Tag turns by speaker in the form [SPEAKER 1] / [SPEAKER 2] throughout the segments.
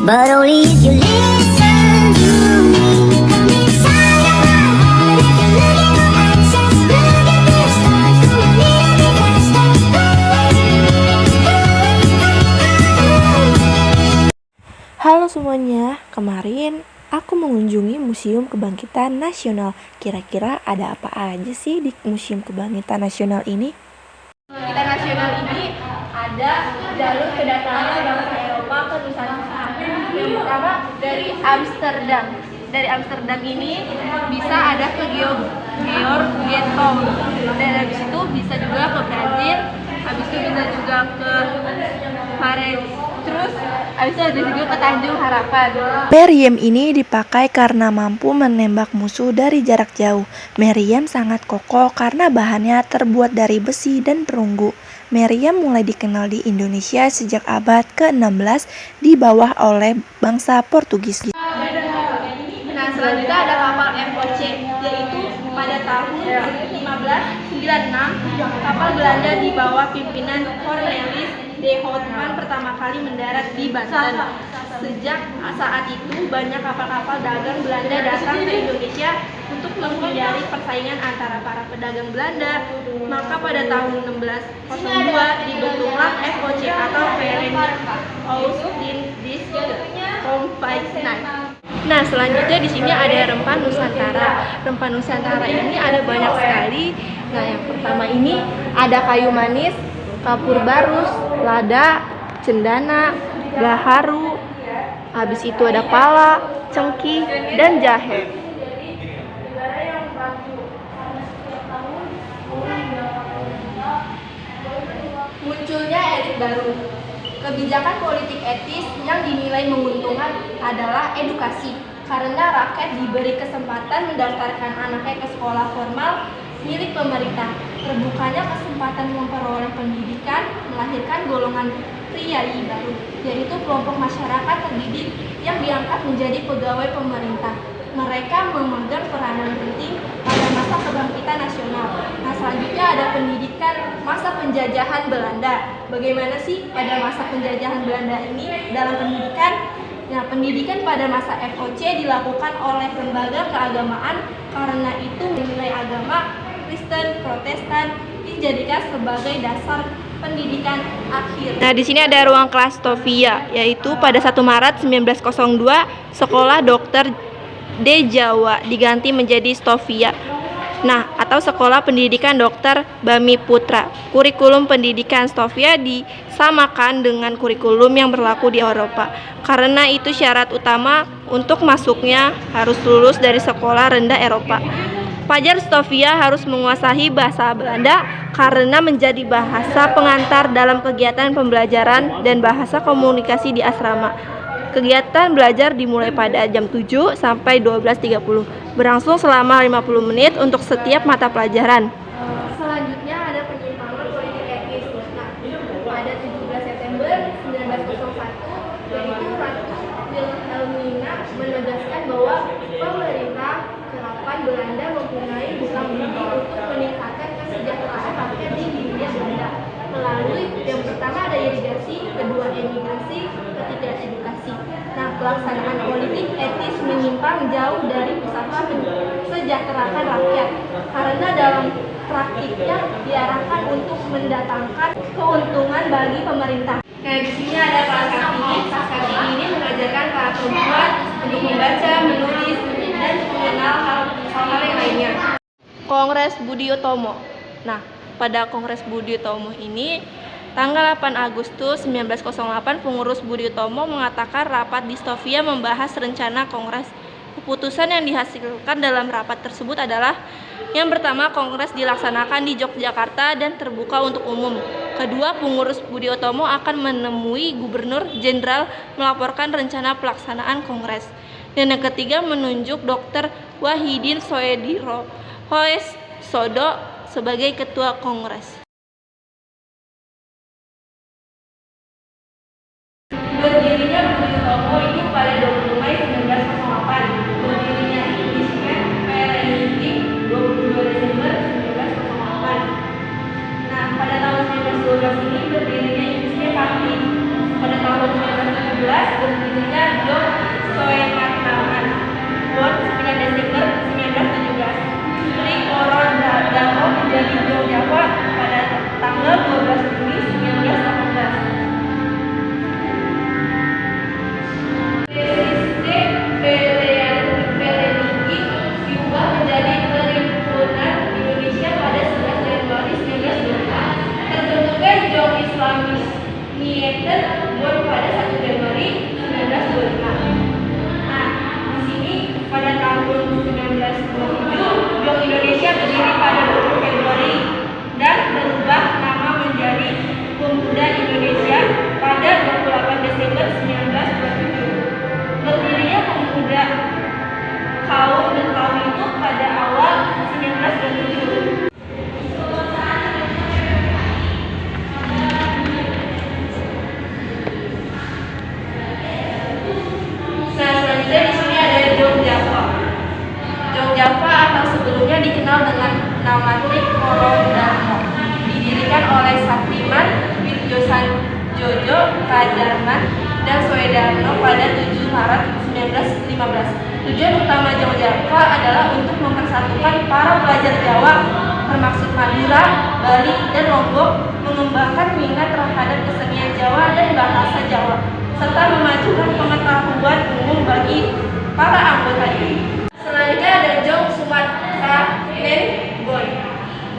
[SPEAKER 1] but only if you listen to me. Come inside of my heart. If you look at my actions, look at the stars. Go a little bit faster.
[SPEAKER 2] Halo semuanya, kemarin aku mengunjungi Museum Kebangkitan Nasional. Kira-kira ada apa aja sih di Museum Kebangkitan Nasional ini?
[SPEAKER 3] Kebangkitan Nasional ini ada jalur kedatangan bangsa Eropa ke Nusantara. Yang pertama dari Amsterdam. Dari Amsterdam ini bisa ada ke Georgetown. Dan habis itu bisa juga ke Brazil. Habis itu bisa juga ke Paris. Terus habis itu ada juga ke Tanjung Harapan.
[SPEAKER 2] Meriam ini dipakai karena mampu menembak musuh dari jarak jauh. Meriam sangat kokoh karena bahannya terbuat dari besi dan perunggu. Meriam mulai dikenal di Indonesia sejak abad ke-16 dibawa oleh bangsa Portugis.
[SPEAKER 3] Nah, selanjutnya ada kapal FOC, yaitu pada tahun 1596 kapal Belanda di bawah pimpinan Cornelis de Houtman pertama kali mendarat di Banten. Sejak saat itu banyak kapal-kapal dagang Belanda datang ke Indonesia untuk menghindari persaingan antara para pedagang Belanda. Maka pada tahun 1602 dibentuklah FOC atau Verenigd Oost-Indisch Compagnie. Nah, selanjutnya di sini ada rempah Nusantara. Rempah Nusantara ini ada banyak sekali. Nah, yang pertama ini ada kayu manis, kapur barus, lada, cendana, gaharu. Habis itu ada pala, cengkih, dan jahe. Munculnya elit baru. Kebijakan politik etis yang dinilai menguntungkan adalah edukasi, karena rakyat diberi kesempatan mendaftarkan anaknya ke sekolah formal milik pemerintah. Terbukanya kesempatan memperoleh pendidikan melahirkan golongan priai baru, yaitu kelompok masyarakat terdidik yang diangkat menjadi pegawai pemerintah. Mereka memegang peranan penting pada masa kebangkitan nasional. Nah, selanjutnya ada pendidikan masa penjajahan Belanda. Bagaimana sih pada masa penjajahan Belanda ini dalam pendidikan? Nah, pendidikan pada masa FOC dilakukan oleh lembaga keagamaan karena itu menilai agama Kristen, Protestan dijadikan sebagai dasar pendidikan akhir. Nah, di sini ada ruang kelas Stovia, yaitu pada 1 Maret 1902 Sekolah Dokter de Jawa diganti menjadi Stovia. Nah, atau Sekolah Pendidikan Dokter Bami Putra. Kurikulum pendidikan Stovia disamakan dengan kurikulum yang berlaku di Eropa. Karena itu syarat utama untuk masuknya harus lulus dari sekolah rendah Eropa. Pelajar Stovia harus menguasai bahasa Belanda karena menjadi bahasa pengantar dalam kegiatan pembelajaran dan bahasa komunikasi di asrama. Kegiatan belajar dimulai pada jam 7 sampai 12.30, berlangsung selama 50 menit untuk setiap mata pelajaran. Selanjutnya ada penyimpangan politik etis. Nah, pada 17 September 1901, yaitu Ratu Wilhelmina menegaskan bahwa pemerintah Kerapan Belanda mempunyai hutang budi untuk meningkatkan kesejahteraan rakyat di Hindia Belanda melalui yang pertama ada irigasi, kedua emigrasi, ketiga edukasi. Nah, pelaksanaan politik etis menyimpang jauh dari usaha mensejahterakan rakyat karena dalam praktiknya diarahkan untuk mendatangkan keuntungan bagi pemerintah. Nah, di sini ada kelas Kartini. Kelas Kartini ini mengajarkan para perempuan untuk membaca, menulis, dan mengenal hal-hal yang lainnya. Kongres Budi Utomo. Nah, pada Kongres Budi Utomo ini tanggal 8 Agustus 1908 pengurus Budi Utomo mengatakan rapat di Stovia membahas rencana kongres. Keputusan yang dihasilkan dalam rapat tersebut adalah yang pertama, kongres dilaksanakan di Yogyakarta dan terbuka untuk umum. Kedua, pengurus Budi Utomo akan menemui Gubernur Jenderal melaporkan rencana pelaksanaan kongres. Dan yang ketiga, menunjuk Dr. Wahidin Soesodo sebagai ketua kongres. Berdirinya Budi Utomo itu pada 20 Mei 1908. Berdirinya Indismet Verenigd 22 Desember 1908. Nah, pada tahun 1912 ini berdirinya Indismet Parti. Pada tahun 1917 selanjutnya Jong Soemartraman, Bon 9 Desember 1917. Sri Korodamo menjadi Jong Java pada tanggal 12 Juli 1918. Vereniging diubah menjadi Perhimpunan Indonesia pada 11 Januari 1925. Terbentuknya Jong Islamis Nieten Bon pada 1 Januari 1925. Nah, di sini pada tahun 1927 Jong Indonesia berdiri pada 20 Februari dan berubah nama menjadi Pemuda Indonesia pada 28 Desember 1927. Berdirinya Pemuda kaum Betawi itu pada awal 1927. Nah, selanjutnya di sini ada Jong Java. Jong Java atau sebelumnya dikenal dengan nama Tri Korodamo, didirikan oleh Satriman Widjosanjojo Kadarman dan Soedarno pada 7 Maret 1915. Tujuan utama Jong Java adalah untuk mempersatukan para pelajar Jawa, termasuk Madura, Bali, dan Lombok, mengembangkan minat terhadap kesenian Jawa dan bahasa Jawa, serta memajukan pengetahuan umum bagi para anggota ini. Selanjutnya ada Jong Sumatramen Bon,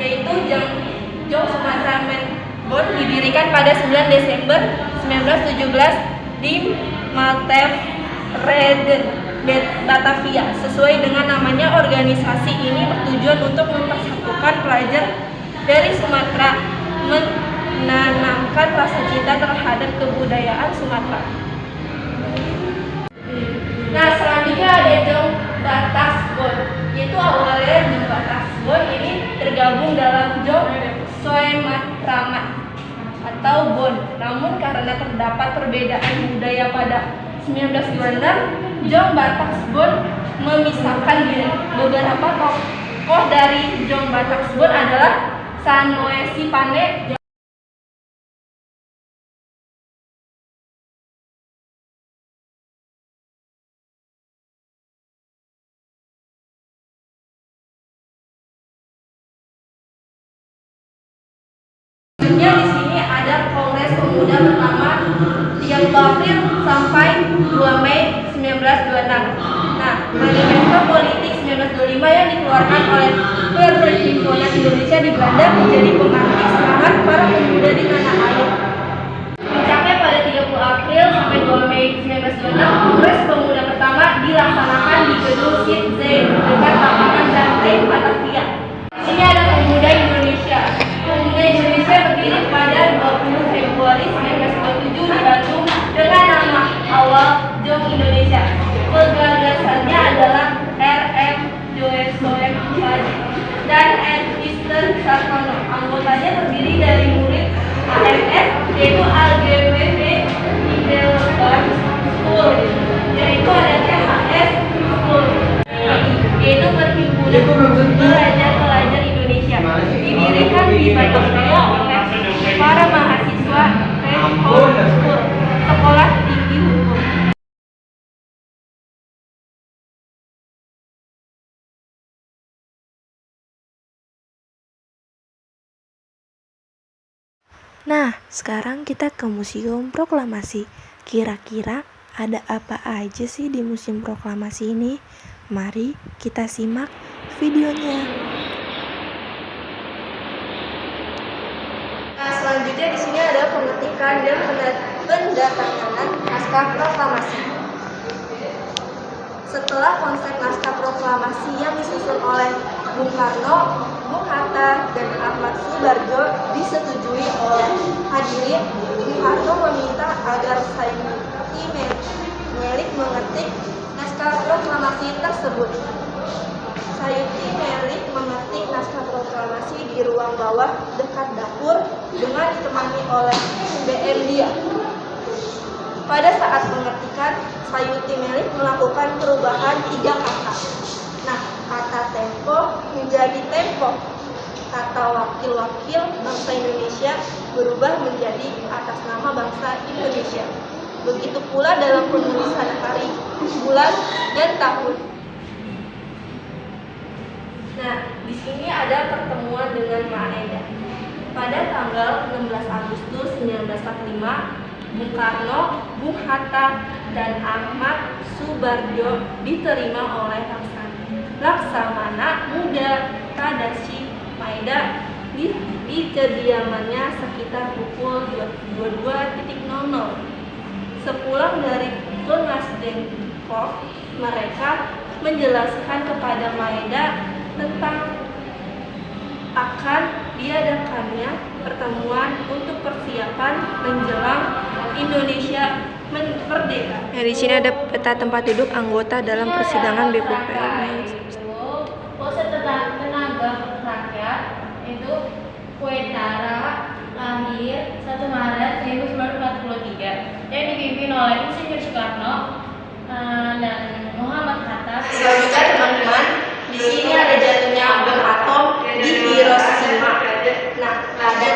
[SPEAKER 3] yaitu Jong Sumatramen Bon didirikan pada 9 Desember 1917 di Maltevreden, Batavia. Sesuai dengan namanya, organisasi ini bertujuan untuk mempersatukan pelajar dari Sumatera, menanamkan rasa cinta terhadap kebudayaan Sumatera. Nah, selanjutnya ada Jong Batas Bon, yaitu awalnya Jong Batas Bon ini tergabung dalam Jong Soemartraman atau Bon. Namun karena terdapat perbedaan budaya pada 1926, Jong Batas Bon memisahkan diri. Beberapa tokoh dari Jong Batas Bon adalah Sanoesi Pane, di sini ada Kongres Pemuda pertama 30 April sampai 2 Mei 1926. Nah, Manifesto Politik 1925 yang dikeluarkan oleh Perhimpunan Indonesia di Belanda menjadi pengganti semangat para pemuda di tanah air. Puncaknya pada 30 April sampai 2 Mei 1926, Kongres Pemuda pertama dilaksanakan di Gedung Sint-Zein dekat lapangan Banteng, Batavia. Di sini ada Pemuda Indonesia. Pemuda Indonesia berdiri pada 20 Februari 1927 di Bandung dengan nama awal Jong Indonesia. Pegagasannya adalah R.M. Joesoek Faji dan N. Eastern Sartono. Anggotanya terdiri dari murid AMS, yaitu LGBT Heidelberg School, yaitu ada THS School, yaitu Perhimpunan Pelajar-Pelajar Indonesia, didirikan di Batavia oleh para mahasiswa School, Sekolah Tinggi Hukum.
[SPEAKER 2] Nah, sekarang kita ke Museum Proklamasi. Kira-kira ada apa aja sih di Museum Proklamasi ini? Mari kita simak videonya.
[SPEAKER 3] Nah, selanjutnya di sini ada pengetikan dan pendatanganan naskah proklamasi. Setelah konsep naskah proklamasi yang disusun oleh Bung Karno, Bung Hatta, dan Ahmad Subarjo disetujui oleh hadirin, Bung Karno meminta agar Sayuti Melik mengetik naskah proklamasi tersebut. Sayuti Melik mengetik naskah proklamasi di ruang bawah dekat dapur dengan ditemani oleh BM dia. Pada saat pengetikan, Sayuti Melik melakukan perubahan 3 kata. Nah, kata tempo menjadi tempo. Kata wakil-wakil bangsa Indonesia berubah menjadi atas nama bangsa Indonesia. Begitu pula dalam penulisan hari, bulan, dan tahun. Nah, di sini ada pertemuan dengan Maeda. Pada tanggal 16 Agustus 1945, Bung Karno, Bung Hatta, dan Ahmad Subarjo diterima oleh Laksamana Muda Tadashi Maeda di kediamannya sekitar pukul 22.00. Sepulang dari Glasdenford, mereka menjelaskan kepada Maeda tentang akan diadakannya pertemuan untuk persiapan menjelang Indonesia merdeka.
[SPEAKER 2] Nah, di sini ada peta tempat duduk anggota dalam persidangan BPUPM.
[SPEAKER 3] Proses tenaga rakyat itu Kuetara lahir 1 Maret 1943 yang dipimpin oleh Insinyur Soekarno dan Muhammad Hatta. Selanjutnya teman-teman, di sini ada jatuhnya bom atom di Hiroshima. Nah, dan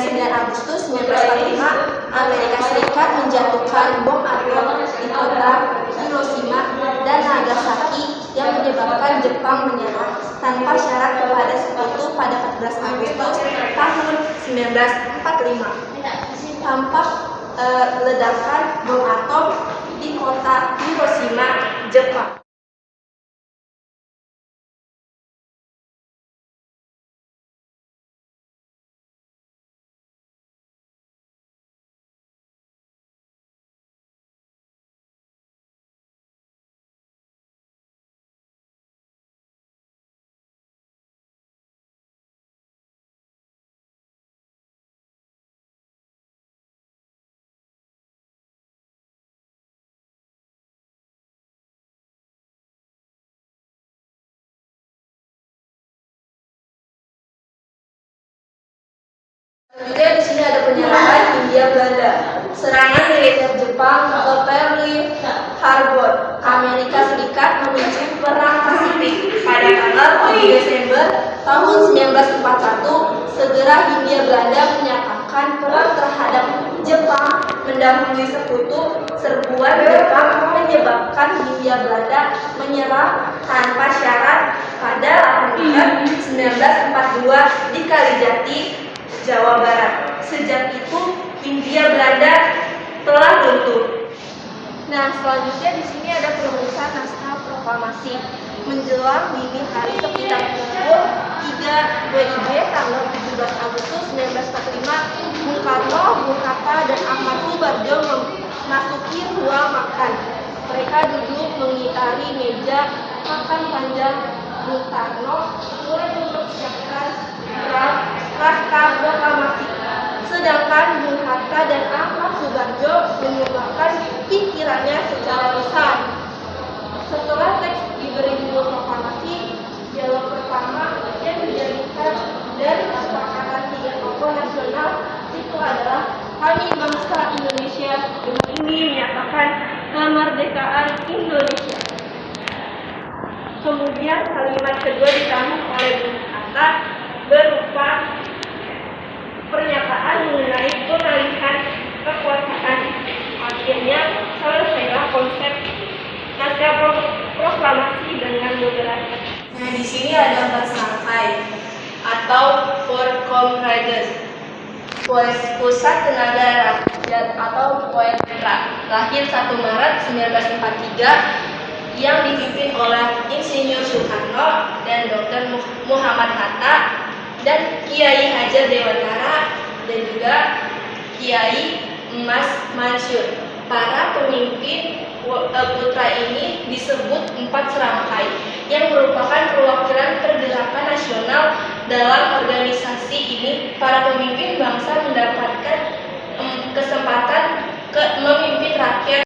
[SPEAKER 3] 9 Agustus 1945 Amerika Serikat menjatuhkan bom atom di kota Hiroshima dan Nagasaki yang menyebabkan Jepang menyerah tanpa syarat kepada sekutu pada 14 Agustus tahun 1945. Tampak ledakan bom atom di kota Hiroshima, Jepang. Juga di sini ada penyerangan Hindia Belanda. Serangan militer Jepang ke Pearl Harbor, Amerika Serikat memicu perang Pasifik. Pada tanggal 1 Desember tahun 1941, segera Hindia Belanda menyatakan perang terhadap Jepang mendahului sekutu. Serbuan Jepang menyebabkan Hindia Belanda menyerah tanpa syarat pada 8 Maret 1942 di Kalijati, Jawa Barat. Sejak itu Hindia Belanda telah runtuh. Nah, selanjutnya di sini ada penulisan naskah proklamasi menjelang dini hari sekitar pukul 3 WIB tanggal 17 Agustus 1945. Bung Karno, Bung Hatta, dan Ahmad Subarjo memasuki ruang makan. Mereka duduk mengitari meja makan panjang. Bung Karno mulai mempersiapkan naskah proklamasi, sedangkan Bung Hatta dan Ahmad Subarjo menyumbangkan pikirannya secara lisan. Setelah teks diberi judul proklamasi, dialog pertama yang dijadikan dari kesepakatan 3 tokoh nasional itu adalah kami bangsa Indonesia dengan ini menyatakan kemerdekaan Indonesia. Kemudian kalimat kedua disambung oleh Bung Hatta berupa pernyataan mengenai pengalihan kekuasaan. Akhirnya selesailah konsep naskah proklamasi dengan beberapa. Nah, di sini ada Persangkai atau For Comrades, Pusat Tenaga Rakyat atau Poetra, lahir 1 Maret 1943 yang dipimpin oleh Insinyur Soekarno dan Dr. Muhammad Hatta dan Kiai Hajar Dewantara dan juga Kiai Mas Mansur. Para pemimpin putra ini disebut 4 serangkai yang merupakan perwakilan pergerakan nasional. Dalam organisasi ini, para pemimpin bangsa mendapatkan kesempatan memimpin rakyat